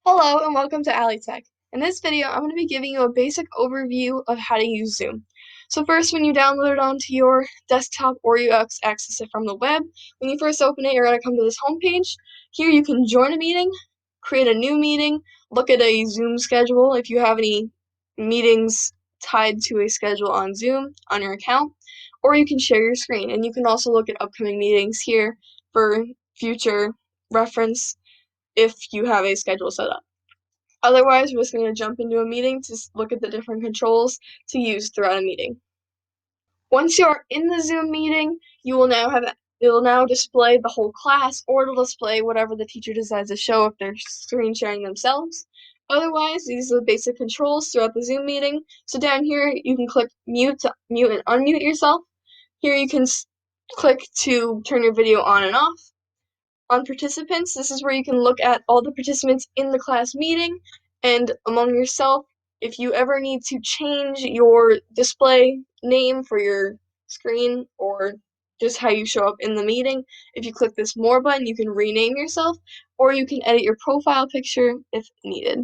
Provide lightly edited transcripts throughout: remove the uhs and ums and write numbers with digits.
Hello and welcome to AliTech. In this video, I'm going to be giving you a basic overview of how to use Zoom. So first, when you download it onto your desktop or you access it from the web, when you first open it, you're going to come to this home page. Here you can join a meeting, create a new meeting, look at a Zoom schedule if you have any meetings tied to a schedule on Zoom on your account, or you can share your screen. And you can also look at upcoming meetings here for future reference if you have a schedule set up. Otherwise, we're just going to jump into a meeting to look at the different controls to use throughout a meeting. Once you're in the Zoom meeting, it will now display the whole class, or it'll display whatever the teacher decides to show if they're screen sharing themselves. Otherwise, these are the basic controls throughout the Zoom meeting. So down here, you can click mute to mute and unmute yourself. Here you can click to turn your video on and off. On participants, this is where you can look at all the participants in the class meeting and among yourself. If you ever need to change your display name for your screen or just how you show up in the meeting, if you click this more button, you can rename yourself or you can edit your profile picture if needed.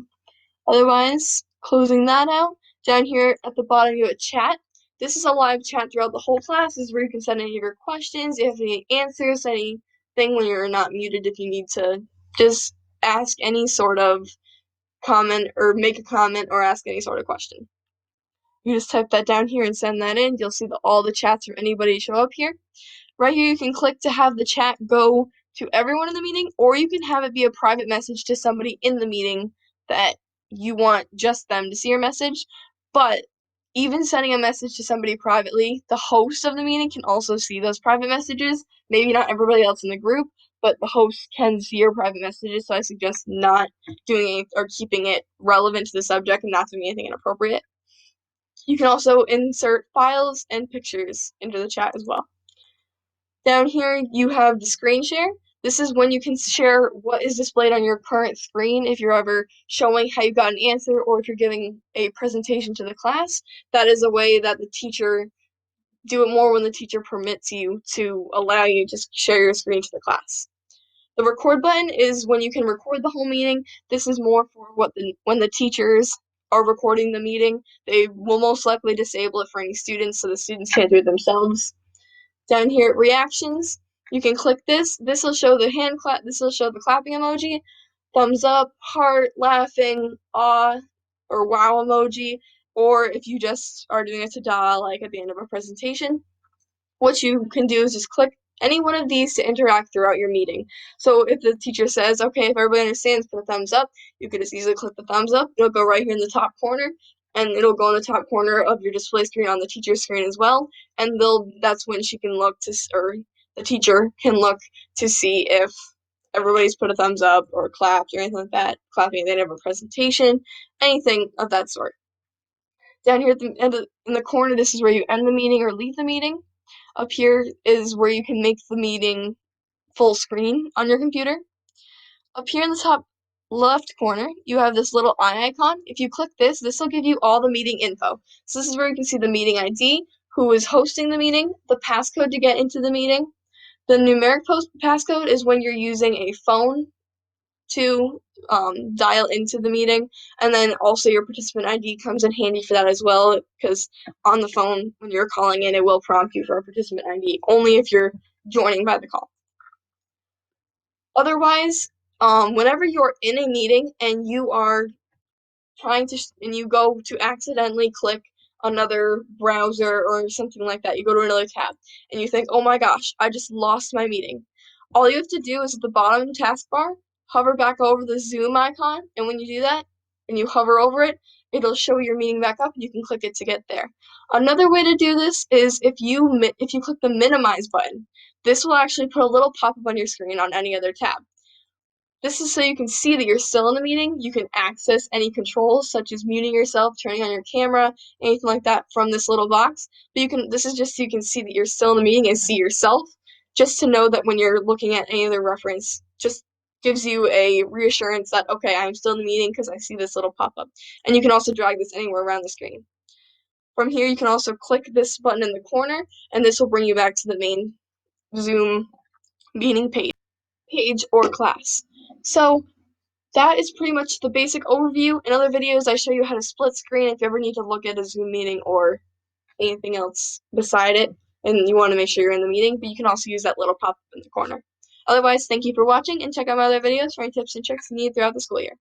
Otherwise, closing that out, down here at the bottom you have a chat. This is a live chat throughout the whole class. This is where you can send any of your questions, if you have any answers, anything when you're not muted, if you need to just ask any sort of comment or make a comment or ask any sort of question. You just type that down here and send that in. You'll see all the chats from anybody show up here. Right here you can click to have the chat go to everyone in the meeting, or you can have it be a private message to somebody in the meeting that you want just them to see your message. But even sending a message to somebody privately, the host of the meeting can also see those private messages. Maybe not everybody else in the group, but the host can see your private messages, so I suggest not doing it or keeping it relevant to the subject and not doing anything inappropriate. You can also insert files and pictures into the chat as well. Down here you have the screen share. This is when you can share what is displayed on your current screen if you're ever showing how you got an answer or if you're giving a presentation to the class. That is a way that the teacher do it more when the teacher permits you to allow you to share your screen to the class. The record button is when you can record the whole meeting. This is more for when the teachers are recording the meeting. They will most likely disable it for any students so the students can't do it themselves. Down here at reactions, you can click this. This will show the hand clap. This will show the clapping emoji, thumbs up, heart, laughing, awe, or wow emoji, or if you just are doing a ta-da like at the end of a presentation. What you can do is just click any one of these to interact throughout your meeting. So if the teacher says, okay, if everybody understands, put a thumbs up, you could just easily click the thumbs up. It'll go right here in the top corner, and it'll go in the top corner of your display screen on the teacher's screen as well. And that's when she can look to, or the teacher can look to see if everybody's put a thumbs up or clapped or anything like that, clapping at the end of a presentation, anything of that sort. Down here at the end in the corner, this is where you end the meeting or leave the meeting. Up here is where you can make the meeting full screen on your computer. Up here in the top left corner, you have this little eye icon. If you click this, this will give you all the meeting info. So this is where you can see the meeting ID, who is hosting the meeting, the passcode to get into the meeting. The numeric passcode is when you're using a phone to dial into the meeting, and then also your participant ID comes in handy for that as well, because on the phone when you're calling in it will prompt you for a participant ID only if you're joining by the call. Otherwise, whenever you're in a meeting and you are and you go to accidentally click another browser or something like that, you go to another tab and you think, oh my gosh, I just lost my meeting. All you have to do is at the bottom of the taskbar, hover back over the Zoom icon, and when you do that and you hover over it, it'll show your meeting back up and you can click it to get there. Another way to do this is if you click the minimize button, this will actually put a little pop-up on your screen on any other tab. This is so you can see that you're still in the meeting. You can access any controls such as muting yourself, turning on your camera, anything like that from this little box. But this is just so you can see that you're still in the meeting and see yourself, just to know that when you're looking at any other reference, just gives you a reassurance that, okay, I'm still in the meeting because I see this little pop-up. And you can also drag this anywhere around the screen. From here, you can also click this button in the corner, and this will bring you back to the main Zoom meeting page or class. So that is pretty much the basic overview. In other videos, I show you how to split screen if you ever need to look at a Zoom meeting or anything else beside it, and you want to make sure you're in the meeting, but you can also use that little pop-up in the corner. Otherwise, thank you for watching, and check out my other videos for any tips and tricks you need throughout the school year.